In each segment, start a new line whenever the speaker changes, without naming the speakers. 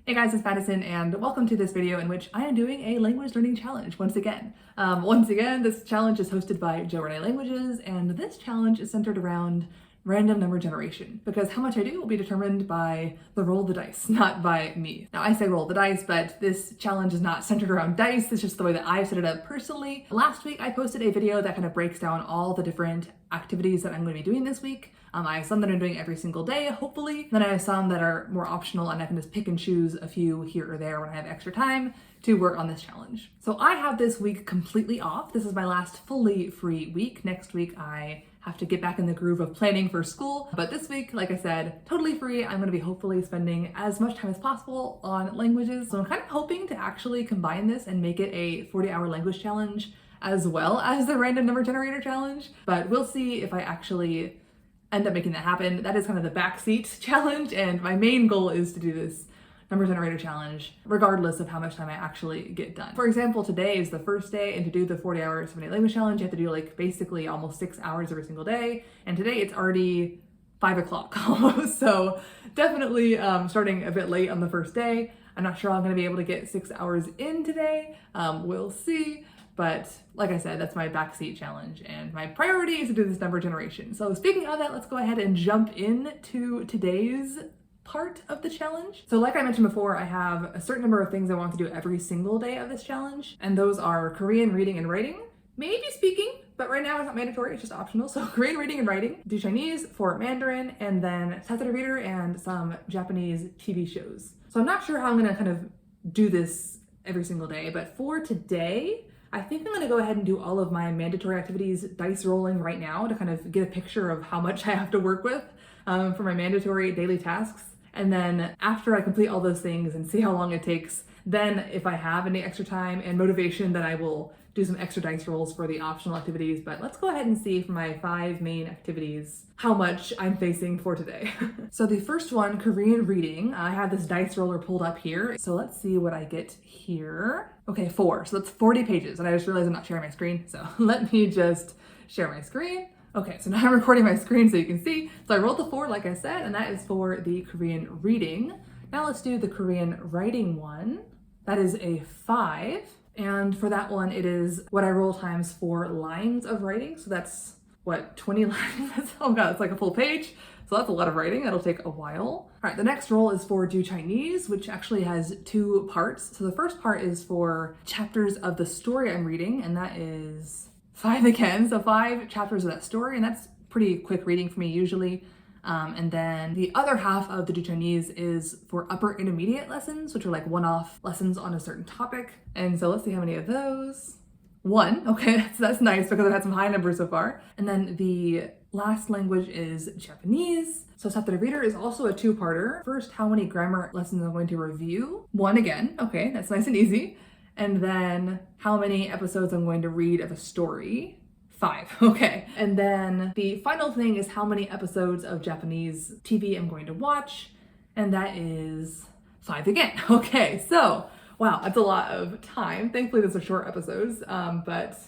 Hey guys, it's Madison and welcome to this video in which I am doing a language learning challenge once again. This challenge is hosted by Joe Renee Languages, and this challenge is centered around random number generation because how much I do will be determined by the roll of the dice, not by me. Now I say roll the dice, but this challenge is not centered around dice. It's just the way that I've set it up personally. Last week I posted a video that kind of breaks down all the different activities that I'm going to be doing this week. I have some that I'm doing every single day, hopefully. Then I have some that are more optional and I can just pick and choose a few here or there when I have extra time to work on this challenge. So I have this week completely off. This is my last fully free week. Next week I have to get back in the groove of planning for school. But this week, like I said, totally free. I'm gonna be hopefully spending as much time as possible on languages. So I'm kind of hoping to actually combine this and make it a 40-hour language challenge as well as the random number generator challenge. But we'll see if I actually end up making that happen. That is kind of the backseat challenge, and my main goal is to do this number generator challenge regardless of how much time I actually get done. For example, today is the first day, and to do the 40-hour 7-day language challenge, you have to do like basically almost 6 hours every single day, and today it's already 5 o'clock almost, so definitely starting a bit late on the first day. I'm not sure I'm gonna be able to get 6 hours in today. We'll see. But like I said, that's my backseat challenge, and my priority is to do this number generation. So speaking of that, let's go ahead and jump into today's part of the challenge. So like I mentioned before, I have a certain number of things I want to do every single day of this challenge, and those are Korean reading and writing, maybe speaking, but right now it's not mandatory, it's just optional. So Korean reading and writing, do Chinese for Mandarin, and then Saturday Reader and some Japanese TV shows. So I'm not sure how I'm gonna kind of do this every single day, but for today, I think I'm gonna go ahead and do all of my mandatory activities dice rolling right now to kind of get a picture of how much I have to work with for my mandatory daily tasks. And then after I complete all those things and see how long it takes, then if I have any extra time and motivation, then I will do some extra dice rolls for the optional activities. But let's go ahead and see for my 5 main activities how much I'm facing for today. So the first one, Korean reading, I have this dice roller pulled up here. So let's see what I get here. Okay, 4, so that's 40 pages. And I just realized I'm not sharing my screen. So let me just share my screen. Okay, so now I'm recording my screen so you can see. So I rolled the 4, like I said, and that is for the Korean reading. Now let's do the Korean writing one. That is a 5. And for that one, it is what I roll times 4 lines of writing. So that's what, 20 lines? Oh god, it's like a full page. So that's a lot of writing. That'll take a while. All right, the next roll is for do Chinese, which actually has 2 parts. So the first part is for chapters of the story I'm reading, and that is 5 again. So 5 chapters of that story, and that's pretty quick reading for me usually. And then the other half of the Do Chinese is for upper intermediate lessons, which are like one-off lessons on a certain topic. And so let's see how many of those. 1, okay, that's nice because I've had some high numbers so far. And then the last language is Japanese. So Saturday Reader is also a 2-parter. First, how many grammar lessons I'm going to review. 1 again, okay, that's nice and easy. And then how many episodes I'm going to read of a story. 5, okay. And then the final thing is how many episodes of Japanese TV I'm going to watch, and that is 5 again. Okay, so, wow, that's a lot of time. Thankfully, those are short episodes, but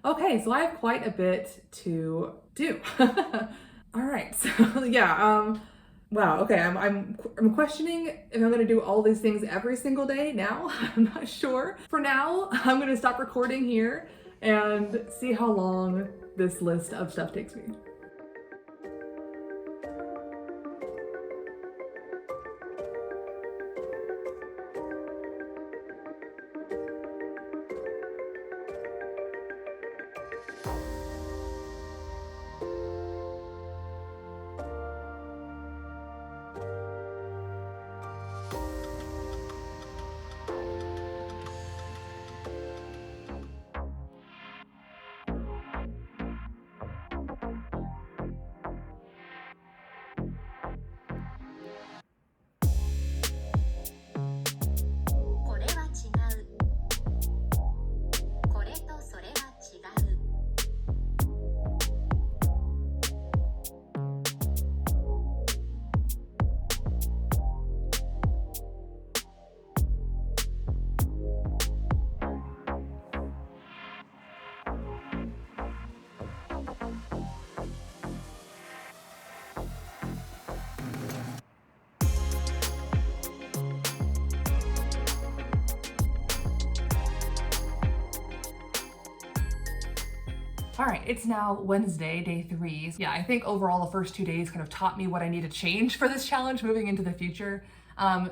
okay, so I have quite a bit to do. All right, so yeah, wow, okay, I'm questioning if I'm gonna do all these things every single day now. I'm not sure. For now, I'm gonna stop recording here and see how long this list of stuff takes me. All right, it's now Wednesday, day 3. Yeah, I think overall the first 2 days kind of taught me what I need to change for this challenge moving into the future.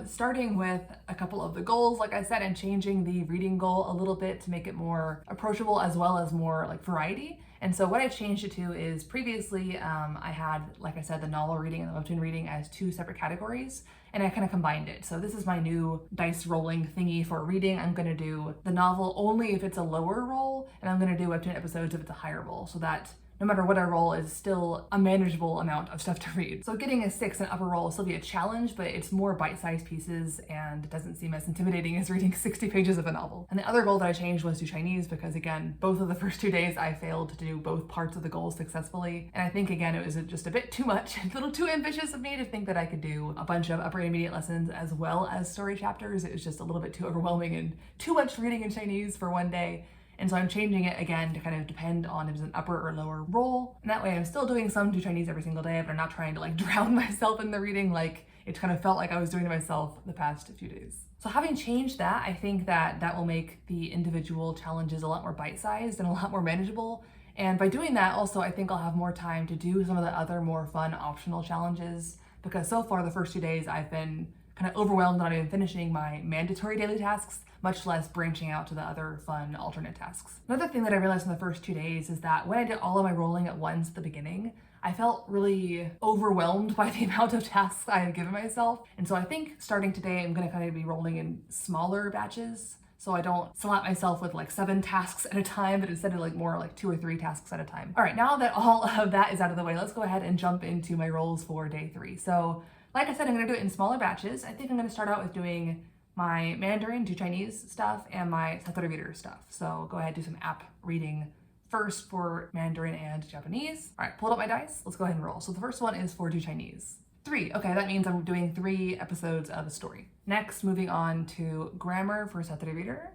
Starting with a couple of the goals, like I said, and changing the reading goal a little bit to make it more approachable as well as more like variety. And so what I've changed it to is previously I had, like I said, the novel reading and the webtoon reading as 2 separate categories, and I kind of combined it. So this is my new dice rolling thingy for reading. I'm gonna do the novel only if it's a lower roll, and I'm gonna do webtoon episodes if it's a higher roll, so that no matter what I roll is still a manageable amount of stuff to read. So getting a 6 in upper roll will still be a challenge, but it's more bite-sized pieces and it doesn't seem as intimidating as reading 60 pages of a novel. And the other goal that I changed was to Chinese because, again, both of the first 2 days I failed to do both parts of the goal successfully. And I think, again, it was just a bit too much, a little too ambitious of me to think that I could do a bunch of upper intermediate lessons as well as story chapters. It was just a little bit too overwhelming and too much reading in Chinese for one day. And so I'm changing it again to kind of depend on if it's an upper or lower roll. And that way I'm still doing some to Chinese every single day, but I'm not trying to like drown myself in the reading like it kind of felt like I was doing to myself the past few days. So having changed that, I think that that will make the individual challenges a lot more bite-sized and a lot more manageable. And by doing that, also, I think I'll have more time to do some of the other more fun optional challenges, because so far the first 2 days I've been kind of overwhelmed, not even finishing my mandatory daily tasks, much less branching out to the other fun alternate tasks. Another thing that I realized in the first 2 days is that when I did all of my rolling at once at the beginning, I felt really overwhelmed by the amount of tasks I had given myself. And so I think starting today, I'm gonna kind of be rolling in smaller batches, so I don't slap myself with like 7 tasks at a time, but instead of like more like 2 or 3 tasks at a time. All right, now that all of that is out of the way, let's go ahead and jump into my rolls for day 3. So like I said, I'm gonna do it in smaller batches. I think I'm gonna start out with doing my Mandarin to Chinese stuff and my Satori reader stuff. So go ahead and do some app reading first for Mandarin and Japanese. All right, pulled up my dice. Let's go ahead and roll. So the first one is for do Chinese. 3. Okay, that means I'm doing 3 episodes of a story. Next, moving on to grammar for Satori reader.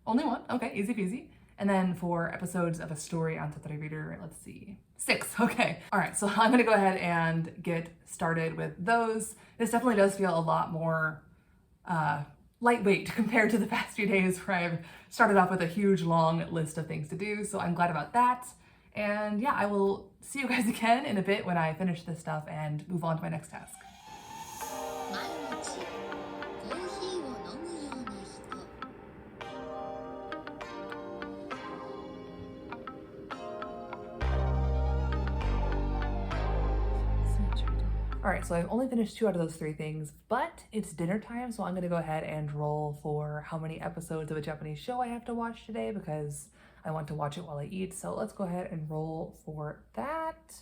Only 1. Okay, easy peasy. And then for episodes of a story on Satori reader, let's see, 6. Okay. All right, so I'm gonna go ahead and get started with those. This definitely does feel a lot more lightweight compared to the past few days where I've started off with a huge long list of things to do. So I'm glad about that. And yeah, I will see you guys again in a bit when I finish this stuff and move on to my next task. All right, so I've only finished 2 out of those 3 things, but it's dinner time, so I'm gonna go ahead and roll for how many episodes of a Japanese show I have to watch today because I want to watch it while I eat. So let's go ahead and roll for that.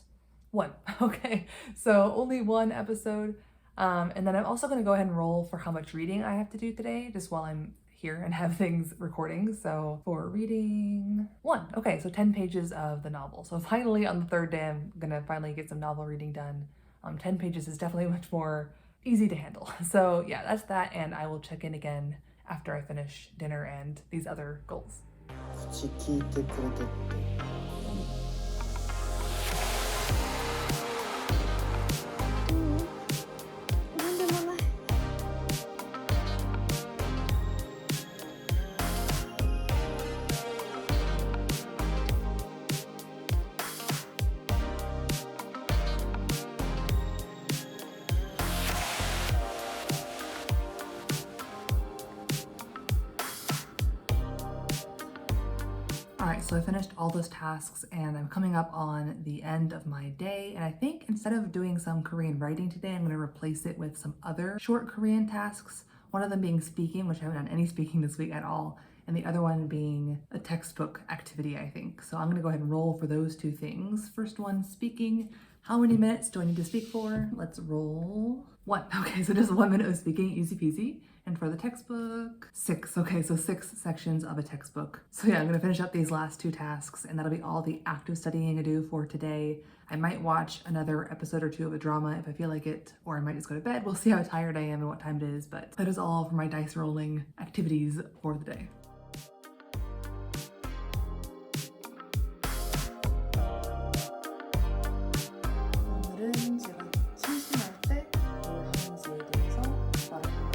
1. Okay, so only 1 episode. And then I'm also gonna go ahead and roll for how much reading I have to do today, just while I'm here and have things recording. So for reading, 1. Okay, so 10 pages of the novel. So finally on the 3rd day, I'm gonna finally get some novel reading done. 10 pages is definitely much more easy to handle. So yeah, that's that, and I will check in again after I finish dinner and these other goals. Alright, so I finished all those tasks and I'm coming up on the end of my day, and I think instead of doing some Korean writing today, I'm going to replace it with some other short Korean tasks. One of them being speaking, which I haven't done any speaking this week at all, and the other one being a textbook activity, I think. So I'm going to go ahead and roll for those 2 things. First one, speaking. How many minutes do I need to speak for? Let's roll. 1. Okay, so just 1 minute of speaking, easy peasy. And for the textbook, 6. Okay, so 6 sections of a textbook. So yeah, I'm gonna finish up these last 2 tasks, and that'll be all the active studying I do for today. I might watch another episode or 2 of a drama if I feel like it, or I might just go to bed. We'll see how tired I am and what time it is, but that is all for my dice rolling activities for the day. 오늘은 제가 심심할 때 뭘 하는지에 대해서 말해볼게요.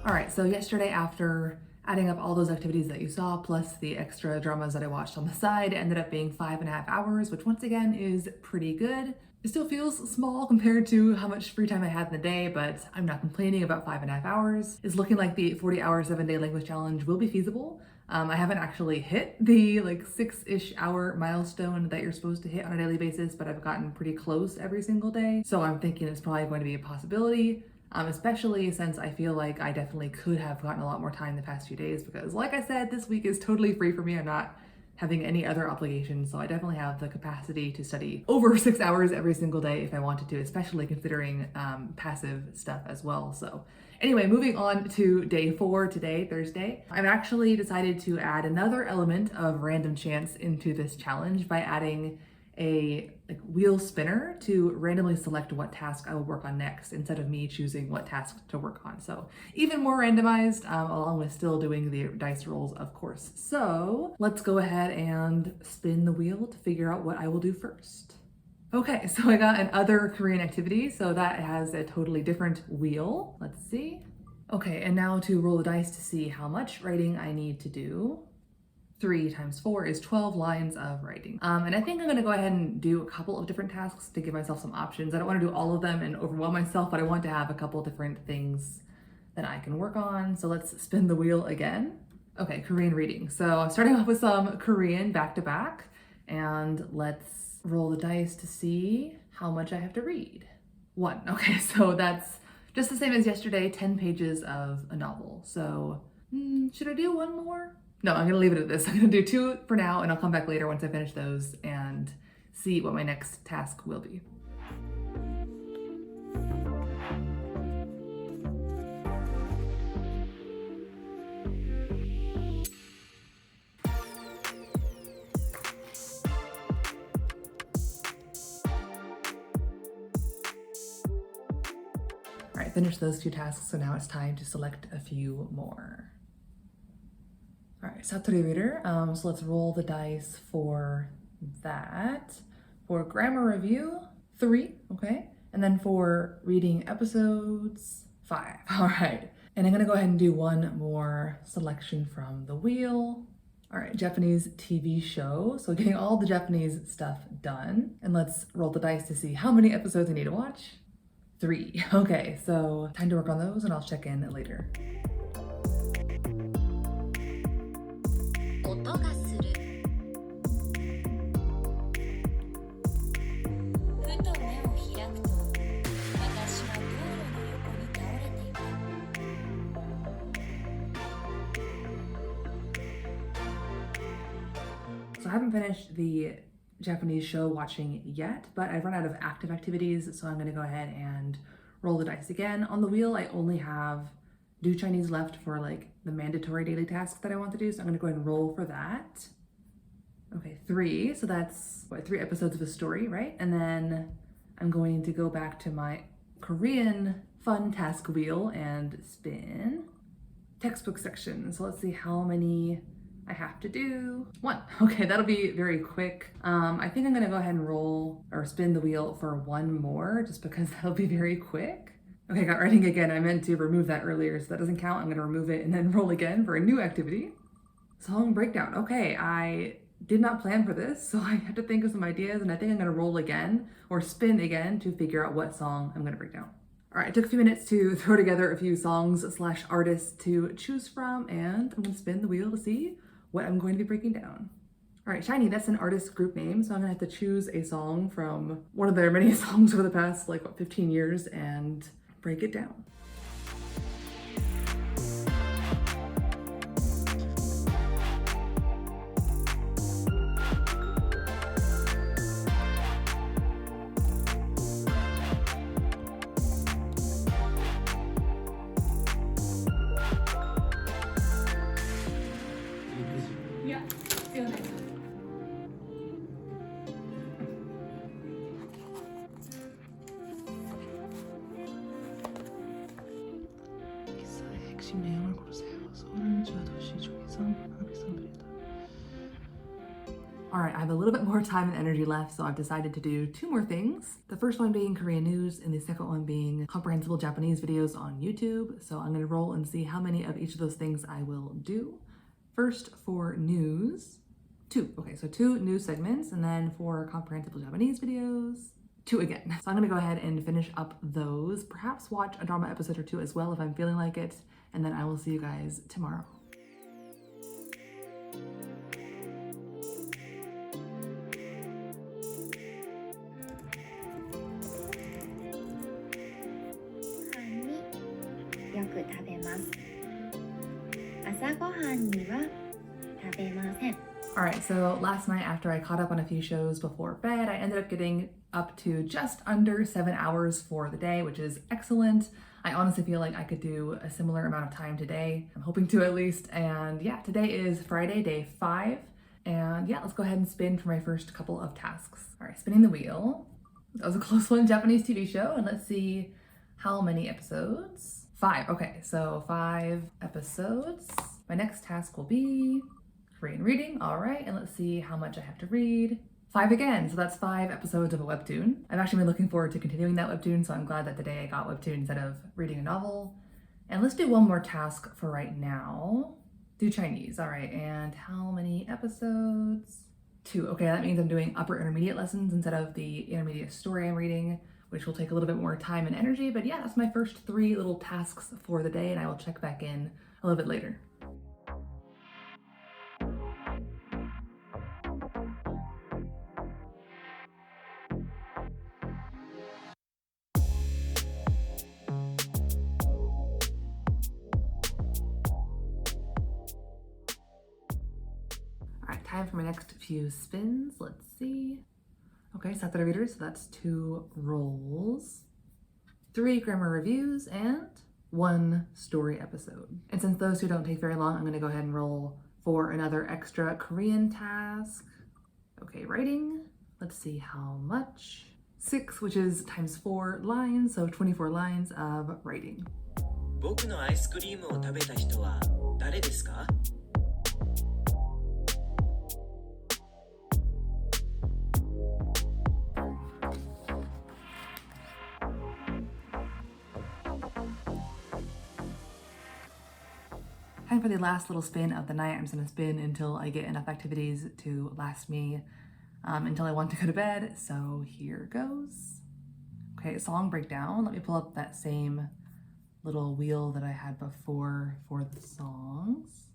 All right, so yesterday, after adding up all those activities that you saw, plus the extra dramas that I watched on the side, it ended up being 5.5 hours, which once again is pretty good. It still feels small compared to how much free time I had in the day, but I'm not complaining about 5.5 hours. It's looking like the 40-hour 7-day language challenge will be feasible. I haven't actually hit the like 6-ish hour milestone that you're supposed to hit on a daily basis, but I've gotten pretty close every single day. So I'm thinking it's probably going to be a possibility. Especially since I feel like I definitely could have gotten a lot more time the past few days because, like I said, this week is totally free for me. I'm not having any other obligations, so I definitely have the capacity to study over 6 hours every single day if I wanted to, especially considering passive stuff as well. So anyway, moving on to day 4 today, Thursday. I've actually decided to add another element of random chance into this challenge by adding a wheel spinner to randomly select what task I will work on next instead of me choosing what task to work on. So even more randomized, along with still doing the dice rolls, of course. So let's go ahead and spin the wheel to figure out what I will do first. Okay, so I got an other Korean activity, so that has a totally different wheel. Let's see. Okay, and now to roll the dice to see how much writing I need to do. 3 times 4 is 12 lines of writing. And I think I'm gonna go ahead and do a couple of different tasks to give myself some options. I don't wanna do all of them and overwhelm myself, but I want to have a couple different things that I can work on. So let's spin the wheel again. Okay, Korean reading. So I'm starting off with some Korean back to back, and let's roll the dice to see how much I have to read. 1, okay, so that's just the same as yesterday, 10 pages of a novel. So should I do one more? No, I'm gonna leave it at this. I'm gonna do 2 for now and I'll come back later once I finish those and see what my next task will be. All right, finished those 2 tasks, so now it's time to select a few more. All right, Satori Reader. So let's roll the dice for that. For grammar review, 3, okay. And then for reading episodes, 5. All right. And I'm gonna go ahead and do one more selection from the wheel. All right, Japanese TV show. So getting all the Japanese stuff done. And let's roll the dice to see how many episodes I need to watch. 3. Okay, so time to work on those and I'll check in later. So I haven't finished the Japanese show watching yet, but I've run out of active activities, so I'm gonna go ahead and roll the dice again. On the wheel, I only have do Chinese left for like the mandatory daily tasks that I want to do, so I'm gonna go ahead and roll for that. Okay, 3, so that's what, 3 episodes of a story, right? And then I'm going to go back to my Korean fun task wheel and spin textbook section. So let's see how many I have to do. 1. Okay, that'll be very quick. I think I'm gonna go ahead and roll or spin the wheel for 1 more just because that'll be very quick. Okay, got writing again. I meant to remove that earlier, so that doesn't count. I'm gonna remove it and then roll again for a new activity. Song breakdown. Okay, I did not plan for this, so I had to think of some ideas, and I think I'm gonna roll again or spin again to figure out what song I'm gonna break down. All right, it took a few minutes to throw together a few songs / artists to choose from, and I'm gonna spin the wheel to see what I'm going to be breaking down. All right, Shiny, that's an artist group name, so I'm gonna have to choose a song from one of their many songs over the past, 15 years and break it down. Yeah, feel it. 기사의 핵심 내용을 고르세요. 서울은 저 도시 중에서 합의선 비례다. All right, right, I have a little bit more time and energy left, so I've decided to do 2 more things. The first one being Korean news, and the second one being comprehensible Japanese videos on YouTube. So I'm gonna roll and see how many of each of those things I will do. First, for news, 2. Okay, so 2 news segments, and then for comprehensible Japanese videos, 2 again. So I'm gonna go ahead and finish up those, perhaps watch a drama episode or 2 as well if I'm feeling like it, and then I will see you guys tomorrow. Alright, so last night after I caught up on a few shows before bed, I ended up getting up to just under 7 hours for the day, which is excellent. I honestly feel like I could do a similar amount of time today. I'm hoping to at least. And yeah, today is Friday, day 5. And yeah, let's go ahead and spin for my first couple of tasks. Alright, spinning the wheel. That was a close one, Japanese TV show. And let's see how many episodes. 5, okay, so 5 episodes. My next task will be Korean reading, all right, and let's see how much I have to read. 5 again, so that's 5 episodes of a webtoon. I've actually been looking forward to continuing that webtoon, so I'm glad that today I got webtoon instead of reading a novel. And let's do one more task for right now. Do Chinese, all right, and how many episodes? 2, okay, that means I'm doing upper intermediate lessons instead of the intermediate story I'm reading, which will take a little bit more time and energy, but yeah, that's my first 3 little tasks for the day, and I will check back in a little bit later. Time for my next few spins. Let's see. Okay, Saturday readers, so that's 2 rolls, 3 grammar reviews, and 1 story episode. And since those 2 don't take very long, I'm gonna go ahead and roll for another extra Korean task. Okay, writing. Let's see how much. 6, which is times 4 lines, so 24 lines of writing. 僕のアイスクリームを食べた人は誰ですか? Time for the last little spin of the night. I'm just gonna spin until I get enough activities to last me until I want to go to bed. So here goes. Okay, song breakdown. Let me pull up that same little wheel that I had before for the songs.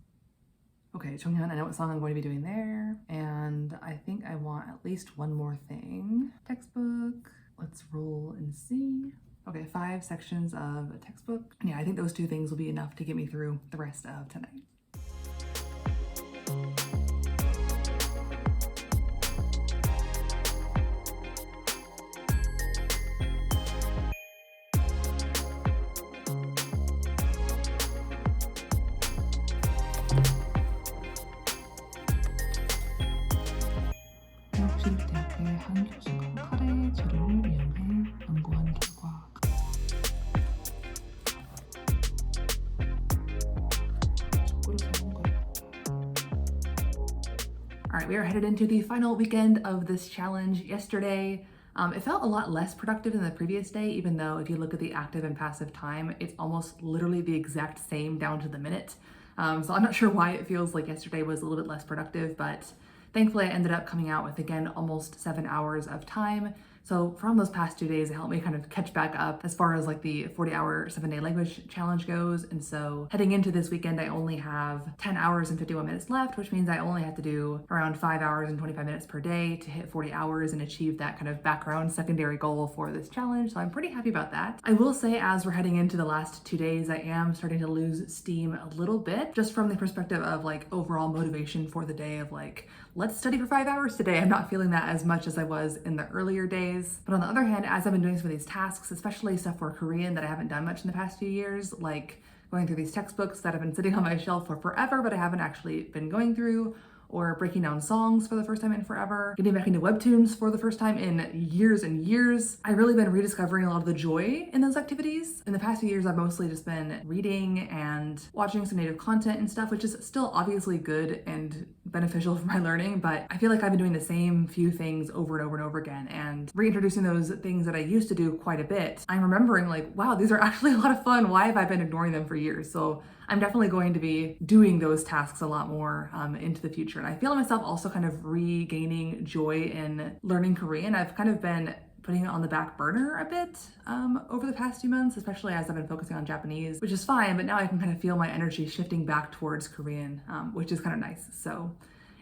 Okay, Chonghyun, I know what song I'm going to be doing there. And I think I want at least 1 more thing. Textbook. Let's roll and see. Okay, 5 sections of a textbook. Yeah, I think those 2 things will be enough to get me through the rest of tonight. 대학교의 한 교수가 카레의 재료를 이용해 연구한 결과 All right, we are headed into the final weekend of this challenge. Yesterday, it felt a lot less productive than the previous day, even though if you look at the active and passive time, it's almost literally the exact same down to the minute. So I'm not sure why it feels like yesterday was a little bit less productive, but thankfully I ended up coming out with, again, almost 7 hours of time. So from those past 2 days, it helped me kind of catch back up as far as like the 40-hour 7-day language challenge goes. And so heading into this weekend, I only have 10 hours and 51 minutes left, which means I only have to do around 5 hours and 25 minutes per day to hit 40 hours and achieve that kind of background secondary goal for this challenge. So I'm pretty happy about that. I will say, as we're heading into the last 2 days, I am starting to lose steam a little bit, just from the perspective of like overall motivation for the day of like, let's study for 5 hours today. I'm not feeling that as much as I was in the earlier days. But on the other hand, as I've been doing some of these tasks, especially stuff for Korean that I haven't done much in the past few years, like going through these textbooks that have been sitting on my shelf for forever, but I haven't actually been going through, or breaking down songs for the first time in forever, getting back into webtoons for the first time in years and years. I've really been rediscovering a lot of the joy in those activities. In the past few years, I've mostly just been reading and watching some native content and stuff, which is still obviously good and beneficial for my learning, but I feel like I've been doing the same few things over and over and over again, and reintroducing those things that I used to do quite a bit. I'm remembering like, wow, these are actually a lot of fun. Why have I been ignoring them for years? So I'm definitely going to be doing those tasks a lot more into the future. And I feel myself also kind of regaining joy in learning Korean. I've kind of been putting it on the back burner a bit over the past few months, especially as I've been focusing on Japanese, which is fine, but now I can kind of feel my energy shifting back towards Korean, which is kind of nice. So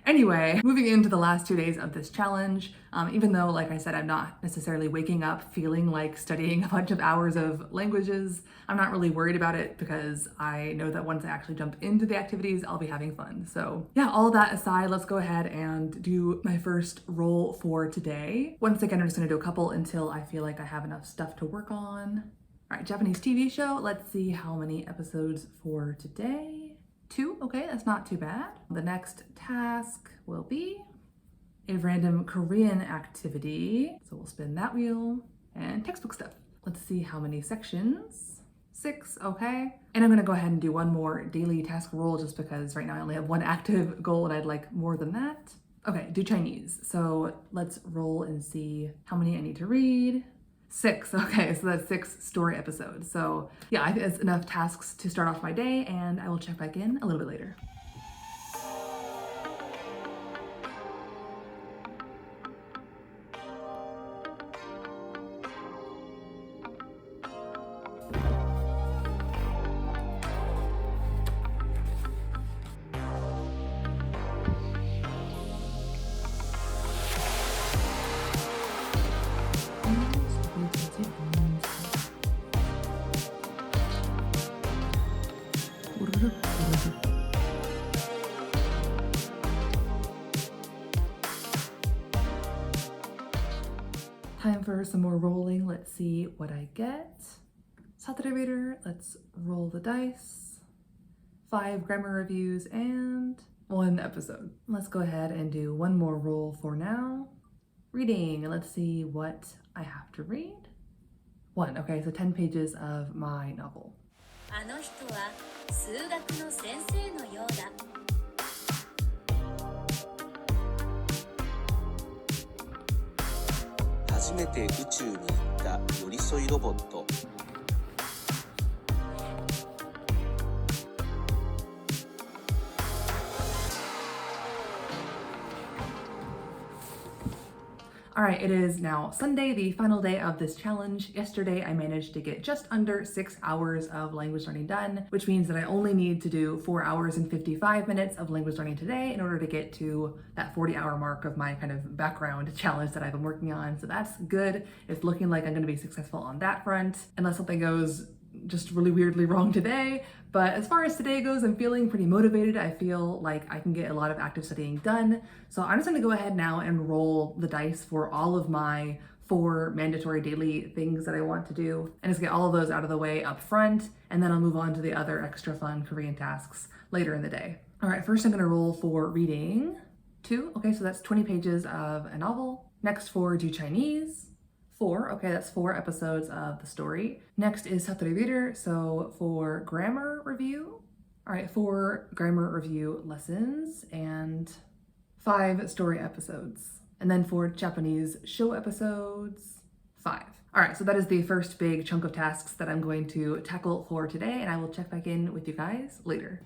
anyway, moving into the last 2 days of this challenge, even though, like I said, I'm not necessarily waking up feeling like studying a bunch of hours of languages, I'm not really worried about it because I know that once I actually jump into the activities, I'll be having fun. So yeah, all of that aside, let's go ahead and do my first roll for today. Once again, I'm just gonna do a couple until I feel like I have enough stuff to work on. All right, Japanese TV show. Let's see how many episodes for today. 2, okay, that's not too bad. The next task will be a random Korean activity. So we'll spin that wheel and textbook stuff. Let's see how many sections. 6, okay. And I'm gonna go ahead and do one more daily task roll just because right now I only have one active goal and I'd like more than that. Okay, do Chinese. So let's roll and see how many I need to read. 6, okay, so that's 6 story episodes. So yeah, I think that's enough tasks to start off my day, and I will check back in a little bit later. Time for some more rolling. Let's see what I get. Saturday Reader, let's roll the dice. 5 grammar reviews and 1 episode. Let's go ahead and do one more roll for now. Reading, let's see what I have to read. 1, okay, so 10 pages of my novel.
あの人は数学の先生のようだ。
初めて宇宙に行った寄り添いロボット。
All right, it is now Sunday, the final day of this challenge. Yesterday, I managed to get just under 6 hours of language learning done, which means that I only need to do 4 hours and 55 minutes of language learning today in order to get to that 40-hour mark of my kind of background challenge that I've been working on. So that's good. It's looking like I'm gonna be successful on that front, unless something goes just really weirdly wrong today. But as far as today goes, I'm feeling pretty motivated. I feel like I can get a lot of active studying done. So I'm just gonna go ahead now and roll the dice for all of my 4 mandatory daily things that I want to do, and just get all of those out of the way up front, and then I'll move on to the other extra fun Korean tasks later in the day. All right, first I'm gonna roll for reading 2. Okay, so that's 20 pages of a novel. Next for do Chinese. 4, okay, that's 4 episodes of the story. Next is Saturday Reader, so for grammar review. All right, 4 grammar review lessons and 5 story episodes. And then for Japanese show episodes, 5. All right, so that is the first big chunk of tasks that I'm going to tackle for today, and I will check back in with you guys later.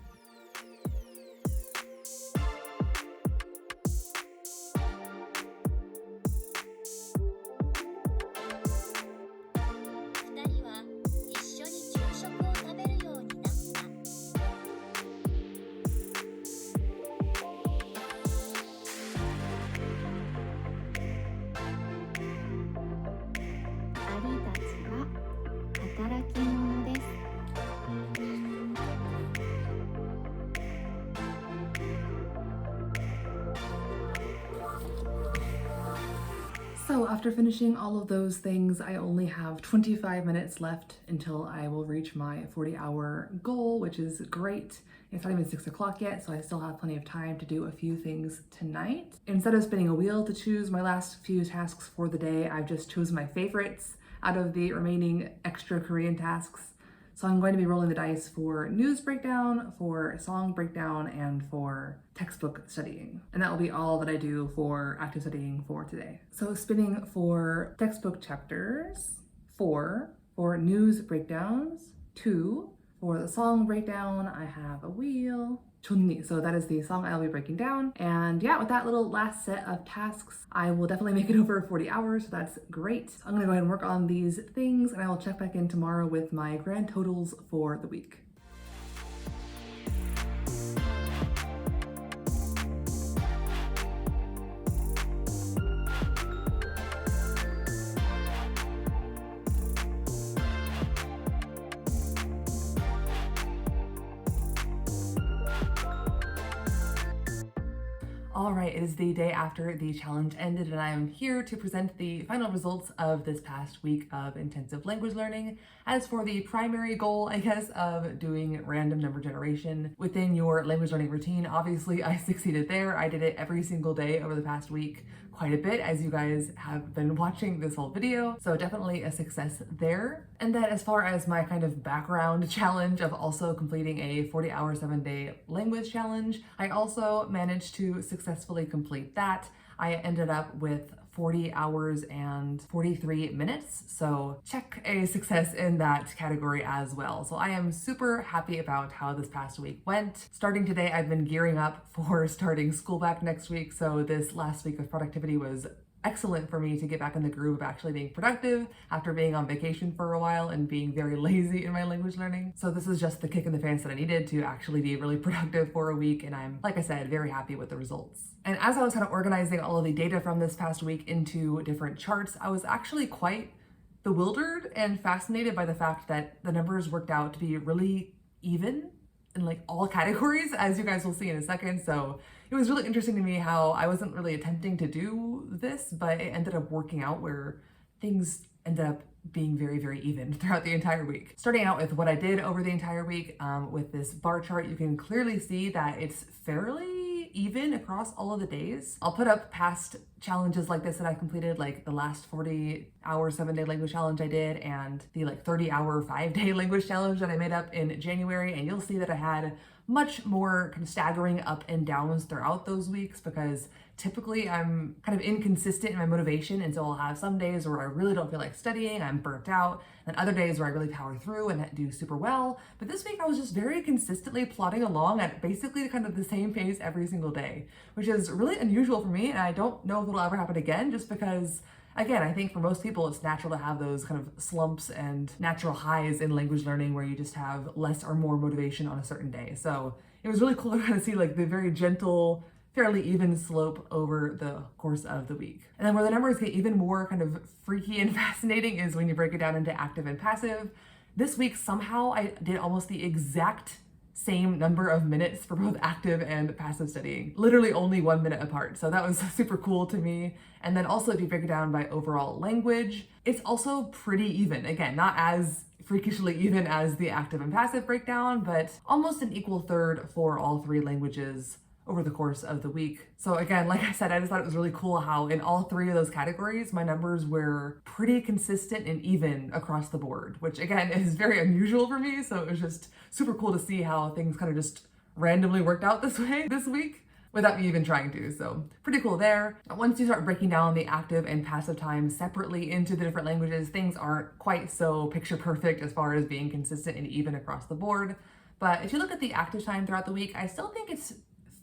So after finishing all of those things, I only have 25 minutes left until I will reach my 40-hour goal, which is great. It's not even 6 o'clock yet, so I still have plenty of time to do a few things tonight. Instead of spinning a wheel to choose my last few tasks for the day, I've just chosen my favorites out of the remaining extra Korean tasks. So I'm going to be rolling the dice for news breakdown, for song breakdown, and for textbook studying. And that will be all that I do for active studying for today. So spinning for textbook chapters, 4, for news breakdowns, 2, for the song breakdown, I have a wheel. 좋니. So that is the song I'll be breaking down. And yeah, with that little last set of tasks, I will definitely make it over 40 hours. So that's great. I'm gonna go ahead and work on these things and I will check back in tomorrow with my grand totals for the week. All right, it is the day after the challenge ended and I am here to present the final results of this past week of intensive language learning. As for the primary goal, I guess, of doing random number generation within your language learning routine, obviously I succeeded there. I did it every single day over the past week, quite a bit, as you guys have been watching this whole video. So definitely a success there. And then as far as my kind of background challenge of also completing a 40-hour, 7-day language challenge, I also managed to successfully complete that. I ended up with 40 hours and 43 minutes. So check a success in that category as well. So I am super happy about how this past week went. Starting today, I've been gearing up for starting school back next week. So this last week of productivity was excellent for me to get back in the groove of actually being productive after being on vacation for a while and being very lazy in my language learning. So this is just the kick in the pants that I needed to actually be really productive for a week. And I'm, like I said, very happy with the results. And as I was kind of organizing all of the data from this past week into different charts, I was actually quite bewildered and fascinated by the fact that the numbers worked out to be really even in like all categories, as you guys will see in a second. So it was really interesting to me how I wasn't really attempting to do this, but it ended up working out where things ended up being very, very even throughout the entire week. Starting out with what I did over the entire week, with this bar chart, you can clearly see that it's fairly even across all of the days. I'll put up past challenges like this that I completed, like the last 40-hour 7-day language challenge I did and the like 30-hour 5-day language challenge that I made up in January, and you'll see that I had much more kind of staggering up and downs throughout those weeks because typically I'm kind of inconsistent in my motivation, and so I'll have some days where I really don't feel like studying, I'm burnt out, and other days where I really power through and do super well. But this week I was just very consistently plodding along at basically kind of the same pace every single day, which is really unusual for me, and I don't know if it'll ever happen again, just because again, I think for most people, it's natural to have those kind of slumps and natural highs in language learning where you just have less or more motivation on a certain day. So it was really cool to kind of see like the very gentle, fairly even slope over the course of the week. And then where the numbers get even more kind of freaky and fascinating is when you break it down into active and passive. This week, somehow I did almost the exact same number of minutes for both active and passive studying, literally only 1 minute apart. So that was super cool to me. And then also if you break it down by overall language, it's also pretty even. Again, not as freakishly even as the active and passive breakdown, but almost an equal third for all 3 languages over the course of the week. So again, like I said, I just thought it was really cool how in all 3 of those categories, my numbers were pretty consistent and even across the board, which again is very unusual for me. So it was just super cool to see how things kind of just randomly worked out this way this week without me even trying to. So pretty cool there. Once you start breaking down the active and passive time separately into the different languages, things aren't quite so picture perfect as far as being consistent and even across the board. But if you look at the active time throughout the week, I still think it's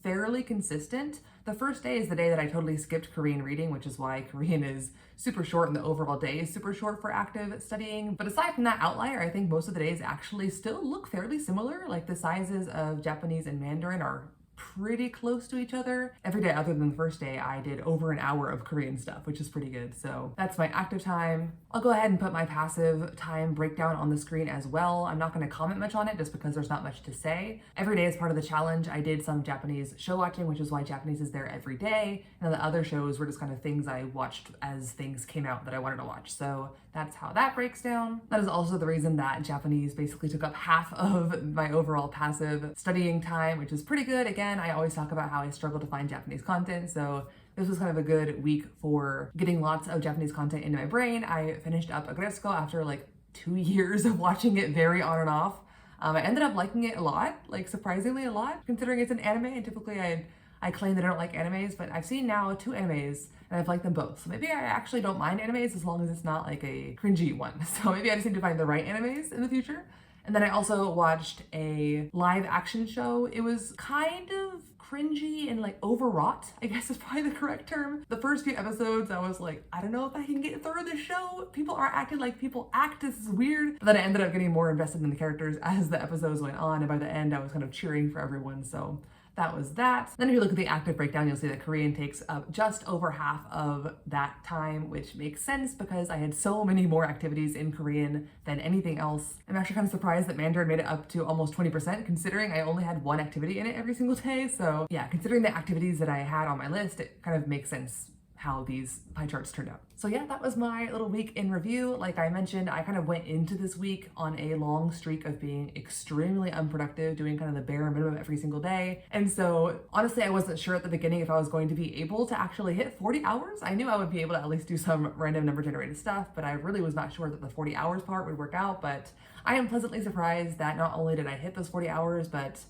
fairly consistent. The first day is the day that I totally skipped Korean reading, which is why Korean is super short and the overall day is super short for active studying. But aside from that outlier, I think most of the days actually still look fairly similar. Like the sizes of Japanese and Mandarin are pretty close to each other. Every day other than the first day, I did over an hour of Korean stuff, which is pretty good. So that's my active time. I'll go ahead and put my passive time breakdown on the screen as well. I'm not going to comment much on it just because there's not much to say. Every day as part of the challenge, I did some Japanese show watching, which is why Japanese is there every day. And the other shows were just kind of things I watched as things came out that I wanted to watch. So that's how that breaks down. That is also the reason that Japanese basically took up half of my overall passive studying time, which is pretty good. Again, I always talk about how I struggle to find Japanese content, so this was kind of a good week for getting lots of Japanese content into my brain. I finished up Agresko after like 2 years of watching it very on and off. I ended up liking it a lot, like surprisingly a lot, considering it's an anime, and typically I claim that I don't like animes, but I've seen now 2 animes and I've liked them both. So maybe I actually don't mind animes as long as it's not like a cringy one. So maybe I just need to find the right animes in the future. And then I also watched a live action show. It was kind of cringy and like overwrought, I guess is probably the correct term. The first few episodes, I was like, I don't know if I can get through the show. People are acting like people act. This is weird. But then I ended up getting more invested in the characters as the episodes went on. And by the end, I was kind of cheering for everyone. So that was that. Then if you look at the active breakdown, you'll see that Korean takes up just over half of that time, which makes sense because I had so many more activities in Korean than anything else. I'm actually kind of surprised that Mandarin made it up to almost 20%, considering I only had 1 activity in it every single day. So yeah, considering the activities that I had on my list, it kind of makes sense how these pie charts turned out. So yeah, that was my little week in review. Like I mentioned, I kind of went into this week on a long streak of being extremely unproductive, doing kind of the bare minimum every single day. And so honestly, I wasn't sure at the beginning if I was going to be able to actually hit 40 hours. I knew I would be able to at least do some random number generated stuff, but I really was not sure that the 40 hours part would work out. But I am pleasantly surprised that not only did I hit those 40 hours, but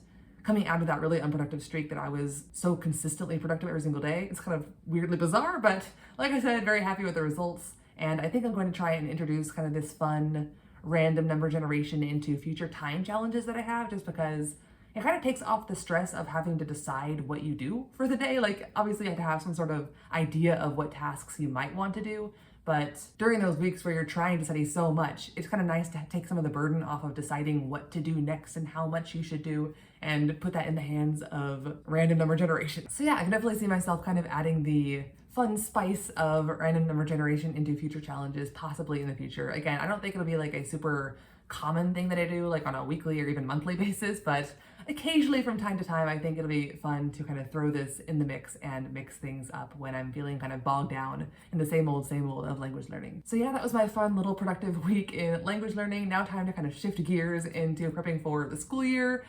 coming out of that really unproductive streak that I was so consistently productive every single day. It's kind of weirdly bizarre, but like I said, very happy with the results. And I think I'm going to try and introduce kind of this fun random number generation into future time challenges that I have, just because it kind of takes off the stress of having to decide what you do for the day. Like obviously you have to have some sort of idea of what tasks you might want to do, but during those weeks where you're trying to study so much, it's kind of nice to take some of the burden off of deciding what to do next and how much you should do, and put that in the hands of random number generation. So yeah, I can definitely see myself kind of adding the fun spice of random number generation into future challenges, possibly in the future. Again, I don't think it'll be like a super common thing that I do like on a weekly or even monthly basis, but occasionally from time to time, I think it'll be fun to kind of throw this in the mix and mix things up when I'm feeling kind of bogged down in the same old of language learning. So yeah, that was my fun little productive week in language learning. Now time to kind of shift gears into prepping for the school year.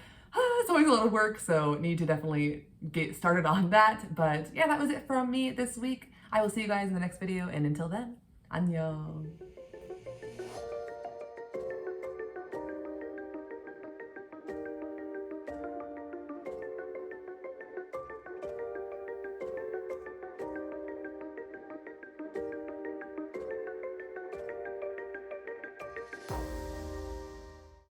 It's always a lot of work, so need to definitely get started on that. But yeah, that was it from me this week. I will see you guys in the next video, and until then, annyeong.